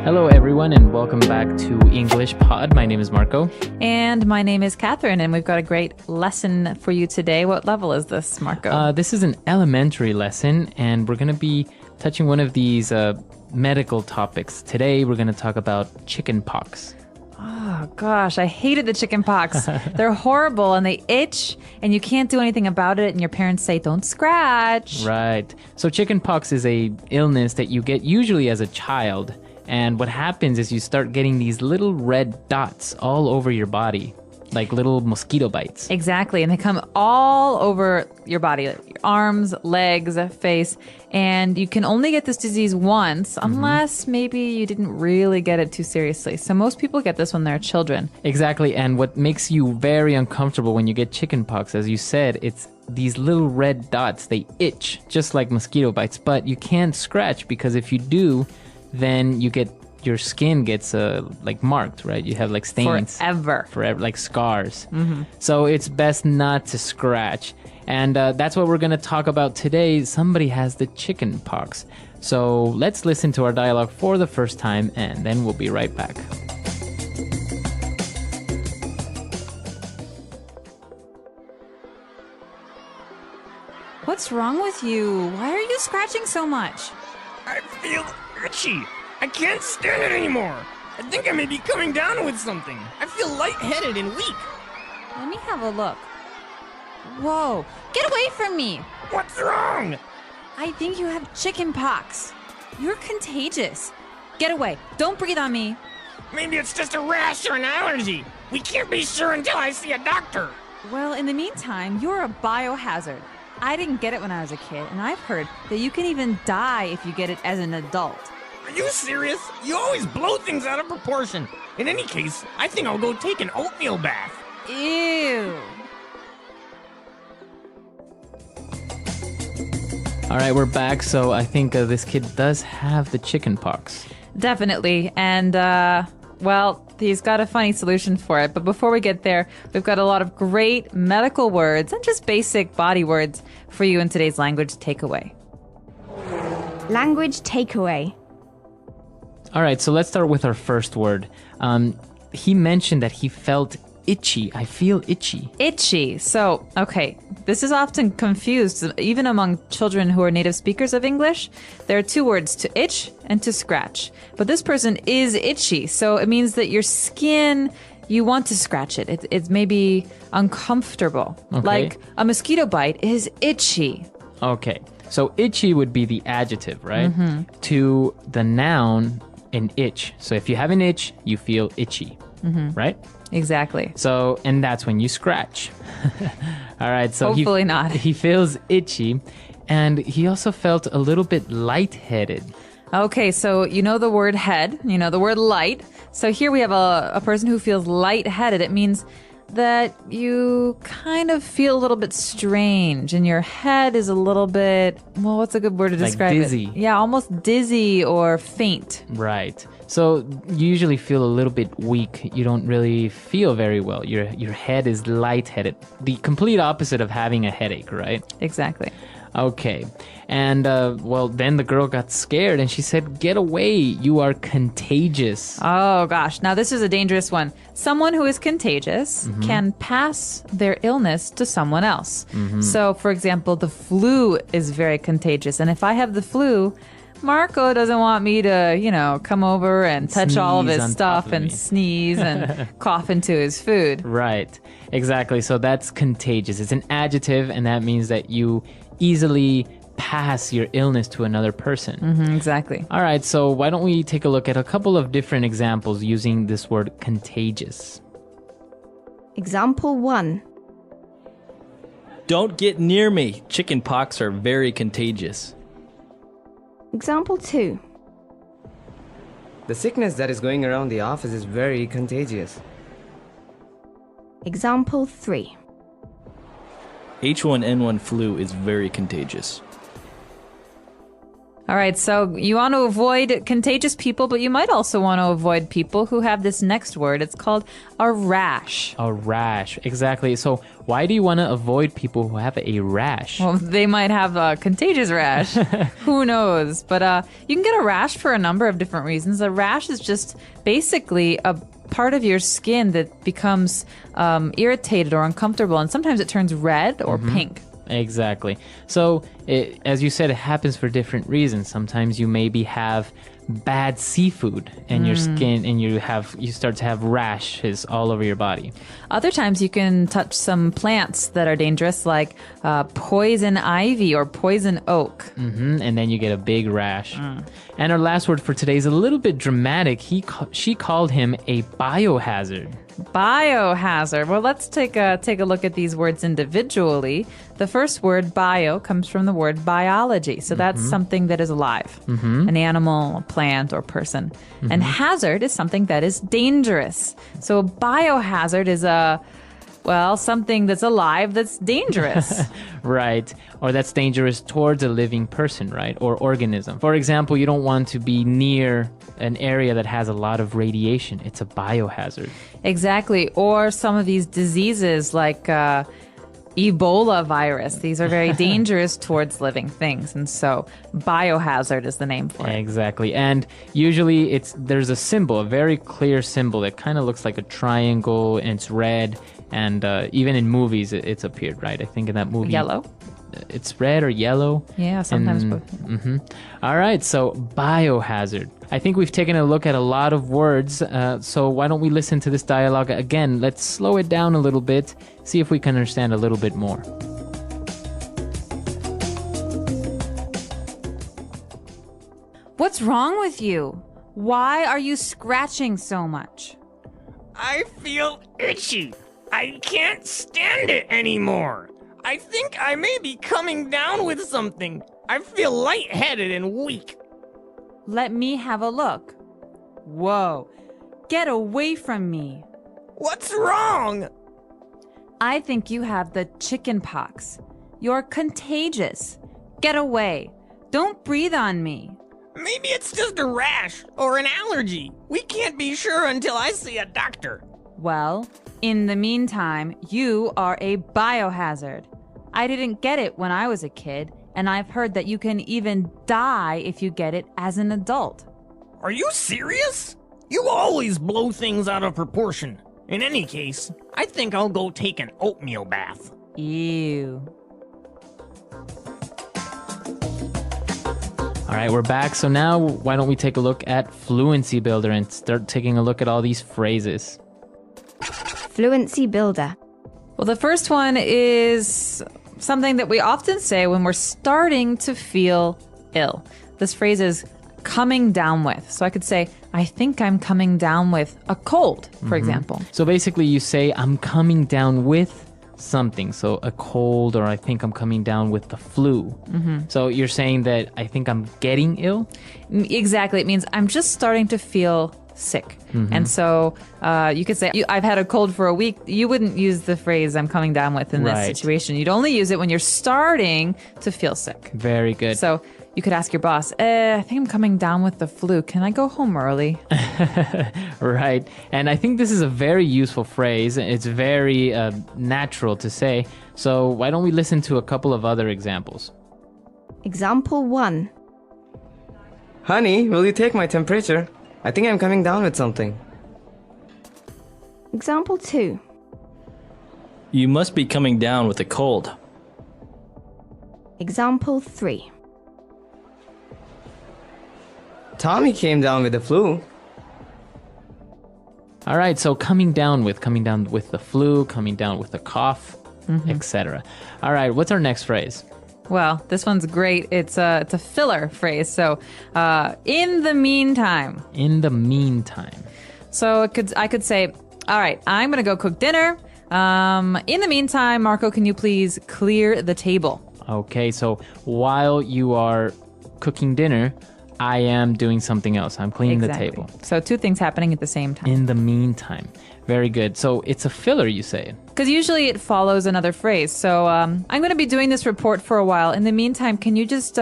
Hello, everyone, and welcome back to English Pod. My name is Marco. And my name is Catherine, and we've got a great lesson for you today. What level is this, Marco? This is an elementary lesson, and we're going to be touching one of these medical topics. Today, we're going to talk about chicken pox. Oh, gosh, I hated the chicken pox. They're horrible, and they itch, and you can't do anything about it, and your parents say, don't scratch. Right. So chicken pox is a illness that you get usually as a child. And what happens is you start getting these little red dots all over your body, like little mosquito bites. Exactly, and they come all over your body, like your arms, legs, face, and you can only get this disease once unless maybe you didn't really get it too seriously. So most people get this when they're children. Exactly, and what makes you very uncomfortable when you get chicken pox, as you said, it's these little red dots. They itch just like mosquito bites, but you can't scratch because if you do, then your skin gets like marked, right? You have like stains Forever, like scars. So it's best not to scratch, and that's what we're going to talk about today. Somebody has the chicken pox. So let's listen to our dialogue for the first time, and then we'll be right back. What's wrong with you? Why are you scratching so much? I feel itchy. I can't stand it anymore. I think I may be coming down with something. I feel lightheaded and weak. Let me have a look. Whoa, get away from me. What's wrong? I think you have chicken pox. You're contagious. Get away. Don't breathe on me. Maybe it's just a rash or an allergy. We can't be sure until I see a doctor. Well, in the meantime, you're a biohazard. I didn't get it when I was a kid, and I've heard that you can even die if you get it as an adult. Are you serious? You always blow things out of proportion. In any case, I think I'll go take an oatmeal bath. Ew. All right, we're back. So I think this kid does have the chicken pox. Definitely. And, well, he's got a funny solution for it. But before we get there, we've got a lot of great medical words and just basic body words for you in today's language takeaway. Language takeaway. All right, so let's start with our first word. He mentioned that he felt itchy. I feel itchy. Itchy. So, okay, this is often confused, even among children who are native speakers of English. There are two words, to itch and to scratch. But this person is itchy, so it means that your skin, you want to scratch it. It's maybe uncomfortable. Okay. Like a mosquito bite is itchy. Okay, so itchy would be the adjective, right? To the noun, an itch. So if you have an itch, you feel itchy, right? Exactly. So, and that's when you scratch. All right, so Hopefully not. He feels itchy, and he also felt a little bit lightheaded. Okay, so you know the word head, you know the word light. So here we have a person who feels lightheaded. It means that you kind of feel a little bit strange and your head is a little bit, well, what's a good word to describe dizzy. it? Yeah, almost dizzy or faint. Right. So you usually feel a little bit weak. You don't really feel very well. Your head is lightheaded. The complete opposite of having a headache, right? Exactly. Okay. And, well, then the girl got scared and she said, "Get away. You are contagious." Oh, gosh. Now, this is a dangerous one. Someone who is contagious can pass their illness to someone else. So, for example, the flu is very contagious. And if I have the flu, Marco doesn't want me to, come over and touch all of Sneeze his on stuff top of and me. sneeze and cough into his food. Right. Exactly. So that's contagious. It's an adjective, and that means that you easily pass your illness to another person. Exactly. All right, so why don't we take a look at a couple of different examples using this word contagious. Example 1. Don't get near me. Chicken pox are very contagious. Example 2. The sickness that is going around the office is very contagious. Example 3. H1N1 flu is very contagious. All right, so you want to avoid contagious people, but you might also want to avoid people who have this next word. It's called a rash. A rash, exactly. So why do you want to avoid people who have a rash? Well, they might have a contagious rash. Who knows? But you can get a rash for a number of different reasons. A rash is just basically a part of your skin that becomes irritated or uncomfortable, and sometimes it turns red or pink. Exactly. So, as you said, it happens for different reasons. Sometimes you maybe have bad seafood in your skin, and you start to have rashes all over your body. Other times you can touch some plants that are dangerous, like poison ivy or poison oak. And then you get a big rash. And our last word for today is a little bit dramatic. She called him a biohazard. Biohazard. Well, let's take a look at these words individually. The first word, bio, comes from the word biology. So that's something that is alive, an animal, a plant, or person. And hazard is something that is dangerous. So a biohazard is something that's alive that's dangerous. Right. Or that's dangerous towards a living person, right? Or organism. For example, you don't want to be near an area that has a lot of radiation. It's a biohazard. Exactly. Or some of these diseases like Ebola virus. These are very dangerous towards living things. And so biohazard is the name for it. Exactly. And usually there's a symbol, a very clear symbol that kind of looks like a triangle, and it's red. And even in movies, it's appeared, right? I think in that movie. Yellow? It's red or yellow. Yeah, sometimes both. All right, so biohazard. I think we've taken a look at a lot of words, so why don't we listen to this dialogue again? Let's slow it down a little bit, see if we can understand a little bit more. What's wrong with you? Why are you scratching so much? I feel itchy. I can't stand it anymore. I think I may be coming down with something. I feel lightheaded and weak. Let me have a look. Whoa. Get away from me. What's wrong? I think you have the chicken pox. You're contagious. Get away. Don't breathe on me. Maybe it's just a rash or an allergy. We can't be sure until I see a doctor. Well, in the meantime, you are a biohazard. I didn't get it when I was a kid, and I've heard that you can even die if you get it as an adult. Are you serious? You always blow things out of proportion. In any case, I think I'll go take an oatmeal bath. Ew. All right, we're back. So now why don't we take a look at Fluency Builder and start taking a look at all these phrases. Fluency Builder. Well, the first one is something that we often say when we're starting to feel ill. This phrase is coming down with. So I could say, I think I'm coming down with a cold, for example. So basically you say, I'm coming down with something. So a cold, or I think I'm coming down with the flu. So you're saying that I think I'm getting ill? Exactly. It means I'm just starting to feel sick. And so you could say, I've had a cold for a week. You wouldn't use the phrase I'm coming down with in this Right. situation. You'd only use it when you're starting to feel sick. Very good. So you could ask your boss, I think I'm coming down with the flu. Can I go home early? Right. And I think this is a very useful phrase. It's very natural to say. So why don't we listen to a couple of other examples? Example 1. Honey, will you take my temperature? I think I'm coming down with something. Example 2. You must be coming down with a cold. Example 3. Tommy came down with the flu. All right, so coming down with the flu, coming down with a cough, etc. All right, what's our next phrase? Well, this one's great. It's a filler phrase. So, in the meantime. In the meantime. So I could say, all right, I'm going to go cook dinner. In the meantime, Marco, can you please clear the table? Okay, so while you are cooking dinner, I am doing something else. I'm cleaning the table. So two things happening at the same time. In the meantime. Very good. So it's a filler, you say? Because usually it follows another phrase. So I'm going to be doing this report for a while. In the meantime, can you just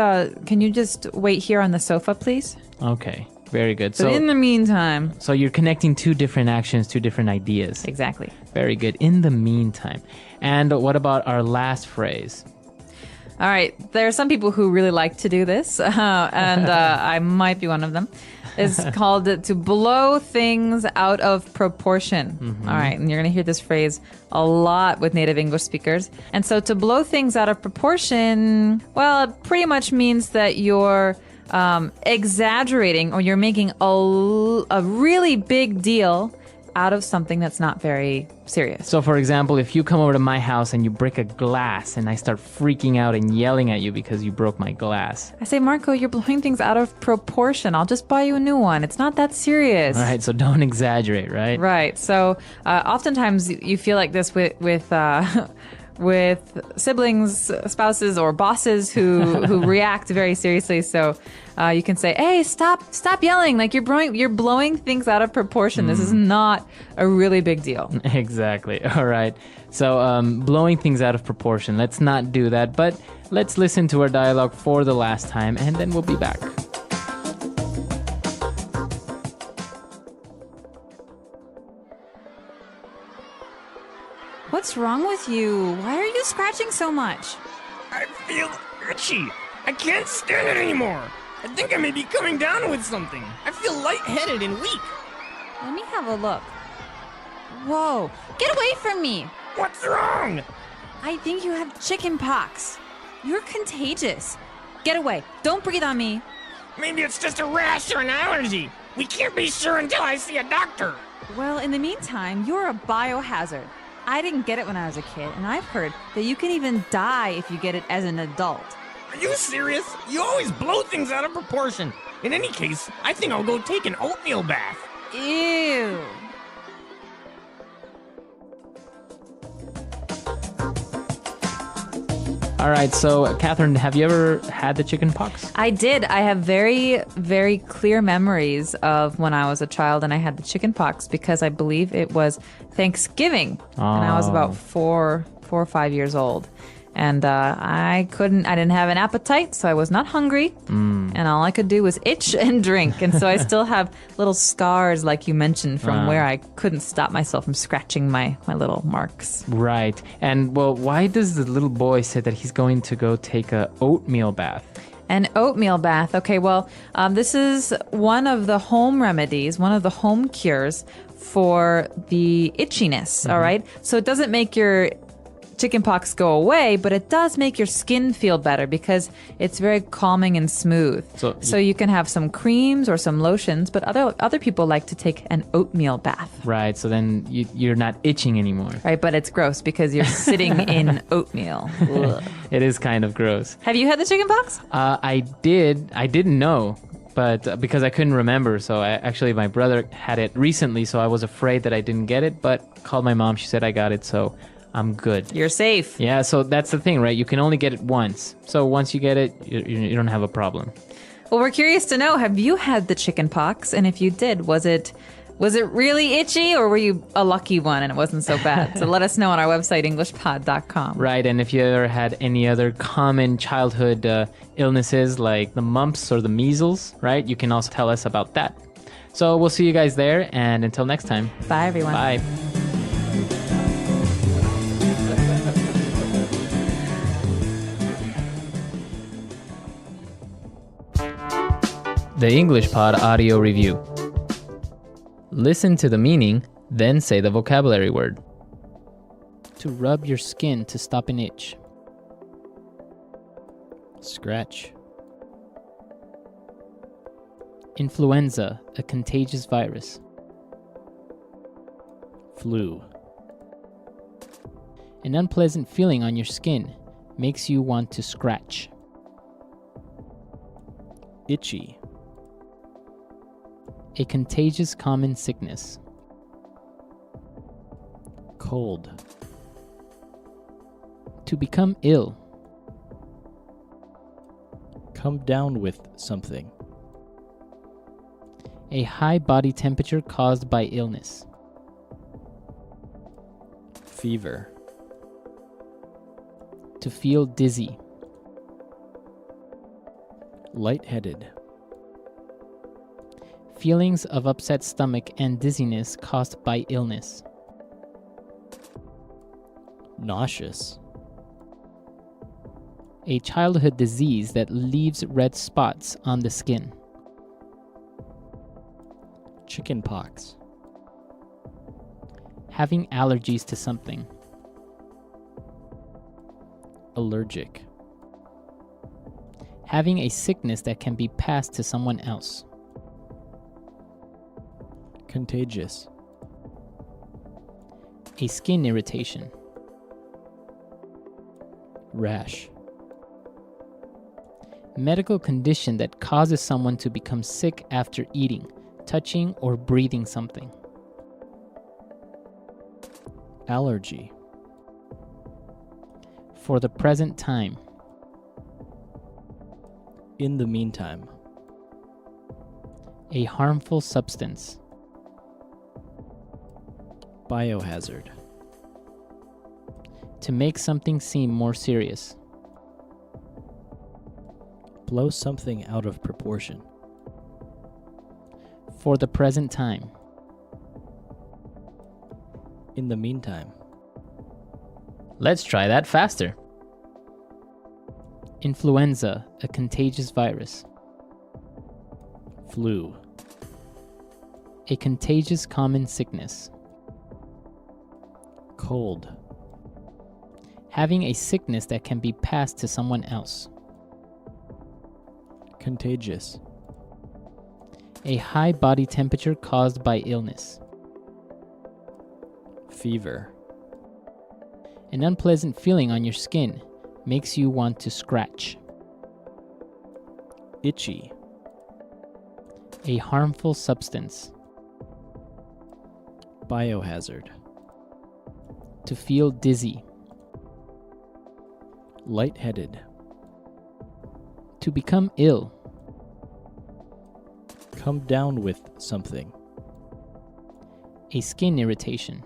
wait here on the sofa, please? Okay. Very good. So in the meantime. So you're connecting two different actions, two different ideas. Exactly. Very good. In the meantime. And what about our last phrase? All right. There are some people who really like to do this, and I might be one of them. It's called to blow things out of proportion. All right. And you're going to hear this phrase a lot with native English speakers. And so to blow things out of proportion, well, it pretty much means that you're exaggerating or you're making a really big deal out of something that's not very serious. So, for example, if you come over to my house and you break a glass and I start freaking out and yelling at you because you broke my glass. I say, Marco, you're blowing things out of proportion. I'll just buy you a new one. It's not that serious. All right, so don't exaggerate, right? Right. So, oftentimes you feel like this with siblings, spouses, or bosses who react very seriously. So you can say, "Hey, stop yelling! Like you're blowing things out of proportion. This is not a really big deal." Exactly. All right. So blowing things out of proportion. Let's not do that. But let's listen to our dialogue for the last time, and then we'll be back. What's wrong with you? Why are you scratching so much? I feel itchy. I can't stand it anymore. I think I may be coming down with something. I feel lightheaded and weak. Let me have a look. Whoa, get away from me. What's wrong? I think you have chicken pox. You're contagious. Get away. Don't breathe on me. Maybe it's just a rash or an allergy. We can't be sure until I see a doctor. Well, in the meantime, you're a biohazard. I didn't get it when I was a kid, and I've heard that you can even die if you get it as an adult. Are you serious? You always blow things out of proportion. In any case, I think I'll go take an oatmeal bath. Ew. All right, so Catherine, have you ever had the chicken pox? I did. I have very, very clear memories of when I was a child and I had the chicken pox because I believe it was Thanksgiving. And I was about 4 or 5 years old. And I didn't have an appetite, so I was not hungry. And all I could do was itch and drink. And so I still have little scars, like you mentioned, from where I couldn't stop myself from scratching my little marks. Right. And, well, why does the little boy say that he's going to go take a oatmeal bath? An oatmeal bath. Okay, well, this is one of the home remedies, one of the home cures for the itchiness, all right? So it doesn't make your chickenpox go away, but it does make your skin feel better because it's very calming and smooth. So you can have some creams or some lotions, but other people like to take an oatmeal bath. Right, so then you're not itching anymore. Right, but it's gross because you're sitting in oatmeal. Ugh. It is kind of gross. Have you had the chickenpox? I didn't know, but because I couldn't remember. So my brother had it recently, so I was afraid that I didn't get it, but called my mom. She said I got it, so I'm good. You're safe. Yeah, so that's the thing, right? You can only get it once. So once you get it, you don't have a problem. Well, we're curious to know, have you had the chicken pox? And if you did, was it really itchy or were you a lucky one and it wasn't so bad? So let us know on our website, englishpod.com. Right, and if you ever had any other common childhood illnesses like the mumps or the measles, right? You can also tell us about that. So we'll see you guys there, and until next time. Bye, everyone. Bye. The English Pod Audio Review. Listen to the meaning, then say the vocabulary word. To rub your skin to stop an itch. Scratch. Influenza, a contagious virus. Flu. An unpleasant feeling on your skin makes you want to scratch. Itchy. A contagious common sickness. Cold. To become ill. Come down with something. A high body temperature caused by illness. Fever. To feel dizzy. Lightheaded. Feelings of upset stomach and dizziness caused by illness. Nauseous. A childhood disease that leaves red spots on the skin. Chickenpox. Having allergies to something. Allergic. Having a sickness that can be passed to someone else. Contagious. A skin irritation. Rash. Medical condition that causes someone to become sick after eating, touching, or breathing something. Allergy. For the present time. In the meantime. A harmful substance. Biohazard. To make something seem more serious. Blow something out of proportion. For the present time. In the meantime. Let's try that faster. Influenza, a contagious virus. Flu. A contagious common sickness. Cold. Having a sickness that can be passed to someone else. Contagious. A high body temperature caused by illness. Fever. An unpleasant feeling on your skin makes you want to scratch. Itchy. A harmful substance. Biohazard. To feel dizzy. Lightheaded. To become ill. Come down with something. A skin irritation.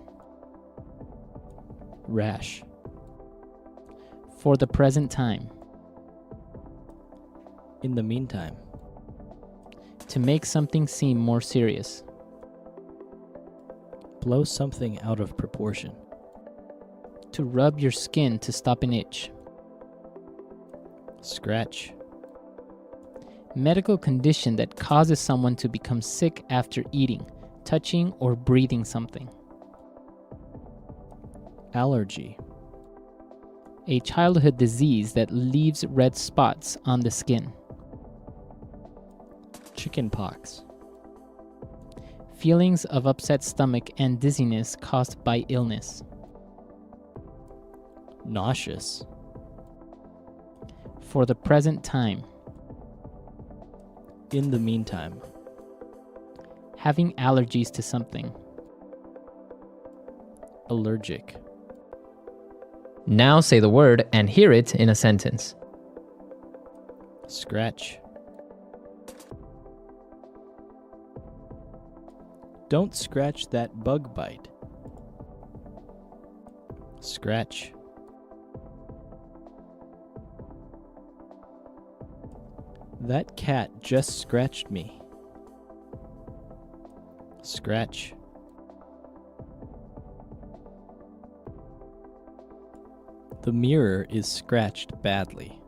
Rash. For the present time. In the meantime. To make something seem more serious. Blow something out of proportion. To rub your skin to stop an itch. Scratch. Medical condition that causes someone to become sick after eating, touching, or breathing something. Allergy. A childhood disease that leaves red spots on the skin. Chickenpox. Feelings of upset stomach and dizziness caused by illness. Nauseous. For the present time. In the meantime. Having allergies to something. Allergic. Now say the word and hear it in a sentence. Scratch. Don't scratch that bug bite. Scratch. That cat just scratched me. Scratch. The mirror is scratched badly.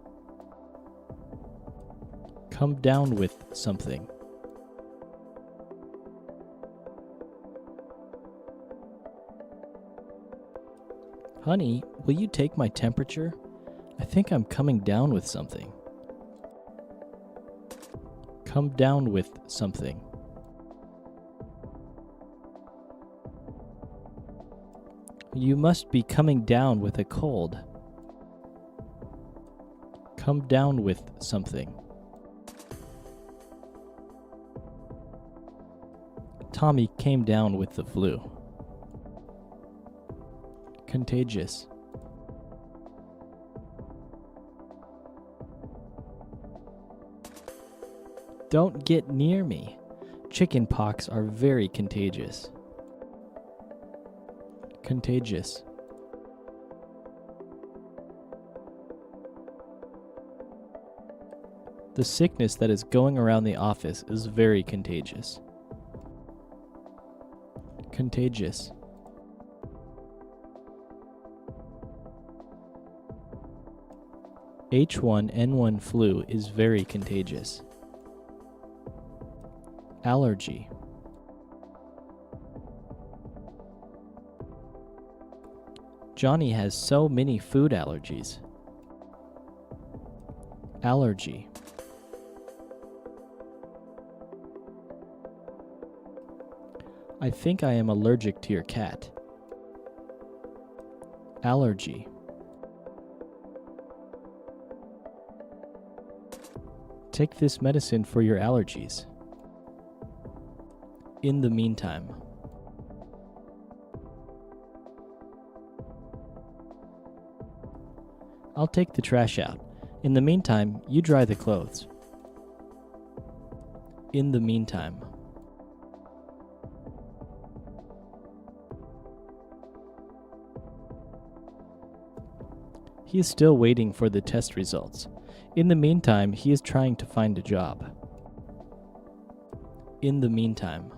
Come down with something. Honey, will you take my temperature? I think I'm coming down with something. Come down with something. You must be coming down with a cold. Come down with something. Tommy came down with the flu. Contagious. Don't get near me. Chicken pox are very contagious. Contagious. The sickness that is going around the office is very contagious. Contagious. H1N1 flu is very contagious. Allergy. Johnny has so many food allergies. Allergy. I think I am allergic to your cat. Allergy. Take this medicine for your allergies. In the meantime. I'll take the trash out. In the meantime, you dry the clothes. In the meantime. He is still waiting for the test results. In the meantime, he is trying to find a job. In the meantime.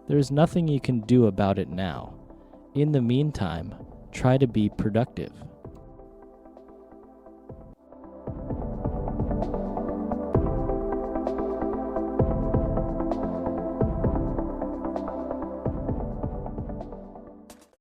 There is nothing you can do about it now. In the meantime, try to be productive.